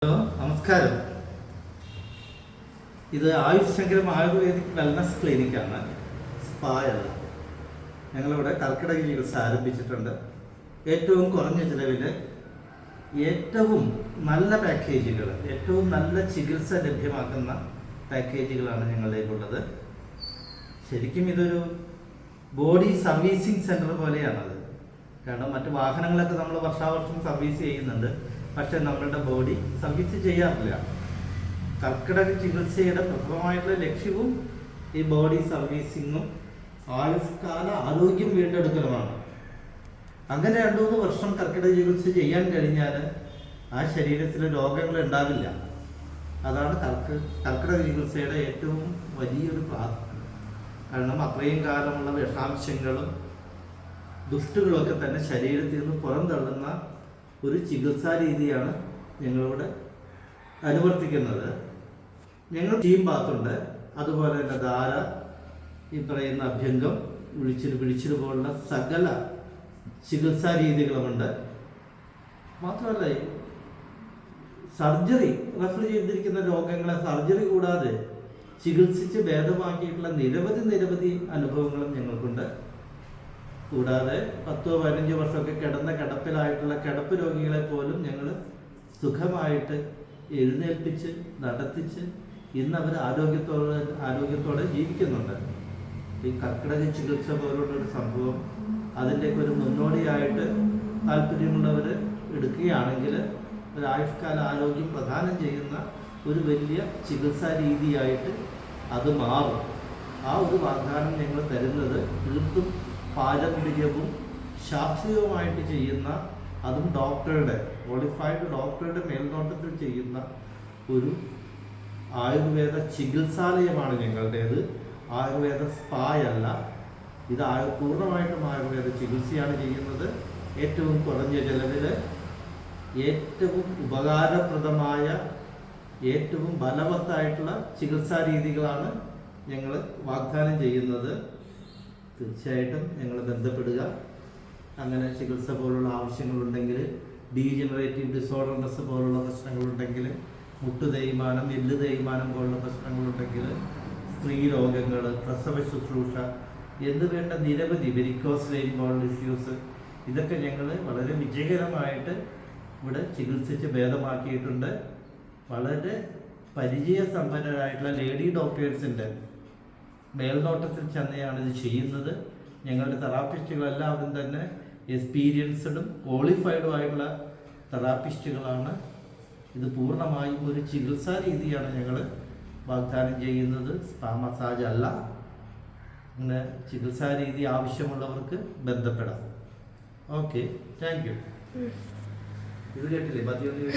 Hello, നമസ്കാരം. ഇത് ആയുഷ് ശങ്കരം ayurvedic wellness ക്ലിനിക്കാണ്, സ്പായല്ല. ഞങ്ങളിവിടെ കർക്കിടക ചികിത്സ ആരംഭിച്ചിട്ടുണ്ട്. ഏറ്റവും കുറഞ്ഞ ചിലവിൽ ഏറ്റവും നല്ല പാക്കേജുകൾ, ഏറ്റവും നല്ല ചികിത്സ ലഭ്യമാക്കുന്ന പാക്കേജുകളാണ് ഞങ്ങളിലേക്കുള്ളത്. ശരിക്കും ഇതൊരു ബോഡി സർവീസിങ് സെൻറ്റർ പോലെയാണത്. കാരണം മറ്റ് വാഹനങ്ങളൊക്കെ നമ്മൾ വർഷാവർഷം സർവീസ് ചെയ്യുന്നുണ്ട്, പക്ഷെ നമ്മളുടെ ബോഡി സർവീസ് ചെയ്യാറില്ല. കർക്കിടക ചികിത്സയുടെ പ്രഥമമായിട്ടുള്ള ലക്ഷ്യവും ഈ ബോഡി സർവീസിങ്ങും ആയുഷ്കാല ആരോഗ്യം വീണ്ടെടുക്കലുമാണ്. അങ്ങനെ 2-3 വർഷം കർക്കിടക ചികിത്സ ചെയ്യാൻ കഴിഞ്ഞാൽ ആ ശരീരത്തിൽ രോഗങ്ങൾ ഉണ്ടാവില്ല. അതാണ് കർക്കിടക ചികിത്സയുടെ ഏറ്റവും വലിയൊരു പ്രാധാന്യം. കാരണം അത്രയും കാലമുള്ള വിഷാംശങ്ങളും ദുഷ്ടുകളൊക്കെ തന്നെ ശരീരത്തിൽ നിന്ന് പുറന്തള്ളുന്ന ഒരു ചികിത്സാ രീതിയാണ് ഞങ്ങളിവിടെ അനുവർത്തിക്കുന്നത്. ഞങ്ങൾ ടീം ബാത്തുണ്ട്, അതുപോലെ തന്നെ ധാര, ഈ പറയുന്ന അഭ്യംഗം, പിടിച്ചിൽ പോലുള്ള സകല ചികിത്സാ രീതികളുമുണ്ട്. മാത്രമല്ല, സർജറി റെഫർ ചെയ്തിരിക്കുന്ന രോഗങ്ങളെ സർജറി കൂടാതെ ചികിത്സിച്ച് ഭേദമാക്കിയിട്ടുള്ള നിരവധി അനുഭവങ്ങളും ഞങ്ങൾക്കുണ്ട്. കൂടാതെ 10-15 വർഷമൊക്കെ കിടപ്പിലായിട്ടുള്ള കിടപ്പ് രോഗികളെ പോലും ഞങ്ങൾ സുഖമായിട്ട് എഴുന്നേൽപ്പിച്ച് നടത്തിച്ച് ഇന്ന് അവർ ആരോഗ്യത്തോടെ ജീവിക്കുന്നുണ്ട്. ഈ കർക്കിടക ചികിത്സ പോലുള്ളൊരു സംഭവം, അതിൻ്റെയൊക്കെ ഒരു മുന്നോടിയായിട്ട് താല്പര്യമുള്ളവർ എടുക്കുകയാണെങ്കിൽ ഒരു ആയുഷ്കാല ആരോഗ്യം പ്രദാനം ചെയ്യുന്ന ഒരു വലിയ ചികിത്സാ രീതിയായിട്ട് അത് മാറും. ആ ഒരു വാഗ്ദാനം ഞങ്ങൾ തരുന്നത് തീർത്തും പാരമ്പര്യവും ശാസ്ത്രീയവുമായിട്ട് ചെയ്യുന്ന, അതും ക്വാളിഫൈഡ് ഡോക്ടറുടെ മേൽനോട്ടത്തിൽ ചെയ്യുന്ന ഒരു ആയുർവേദ ചികിത്സാലയമാണ് ഞങ്ങളുടേത്. ആയുർവേദ സ്പായല്ല. ഇത് പൂർണ്ണമായിട്ടും ആയുർവേദ ചികിത്സയാണ് ചെയ്യുന്നത്. ഏറ്റവും കുറഞ്ഞ ചെലവിൽ ഏറ്റവും ഉപകാരപ്രദമായ, ഏറ്റവും ബലവത്തായിട്ടുള്ള ചികിത്സാ രീതികളാണ് ഞങ്ങൾ വാഗ്ദാനം ചെയ്യുന്നത്. തീർച്ചയായിട്ടും ഞങ്ങൾ ബന്ധപ്പെടുക. അങ്ങനെ ചികിത്സ പോലുള്ള ആവശ്യങ്ങളുണ്ടെങ്കിൽ, ഡീജനറേറ്റീവ് ഡിസോർഡർനെസ് പോലുള്ള പ്രശ്നങ്ങളുണ്ടെങ്കിൽ, മുട്ട് തേയ്മാനം, എല്ല് തേയ്മാനം പോലുള്ള പ്രശ്നങ്ങളുണ്ടെങ്കിൽ, സ്ത്രീ രോഗങ്ങൾ, പ്രസവ ശുശ്രൂഷ എന്ന് വേണ്ട നിരവധി വെരിക്കോസ് വെയിൻ പോലുള്ള ഇഷ്യൂസ്, ഇതൊക്കെ ഞങ്ങൾ വളരെ വിജയകരമായിട്ട് ഇവിടെ ചികിത്സിച്ച് ഭേദമാക്കിയിട്ടുണ്ട്. വളരെ പരിചയസമ്പന്നരായിട്ടുള്ള ലേഡി ഡോക്ടേഴ്സിൻ്റെ മേൽനോട്ടത്തിൽ ചെന്നയാണ് ഇത് ചെയ്യുന്നത്. ഞങ്ങളുടെ തെറാപ്പിസ്റ്റുകളെല്ലാവരും തന്നെ എക്സ്പീരിയൻസ്ഡും ക്വാളിഫൈഡും ആയിട്ടുള്ള തെറാപ്പിസ്റ്റുകളാണ്. ഇത് പൂർണ്ണമായും ഒരു ചികിത്സാ രീതിയാണ് ഞങ്ങൾ വാഗ്ദാനം ചെയ്യുന്നത്, സ്പാ മസാജ് അല്ല. അങ്ങനെ ചികിത്സാ രീതി ആവശ്യമുള്ളവർക്ക് ബന്ധപ്പെടാം. Okay, thank you. ഇത് കേട്ടില്ലേ? മതിയൊന്നും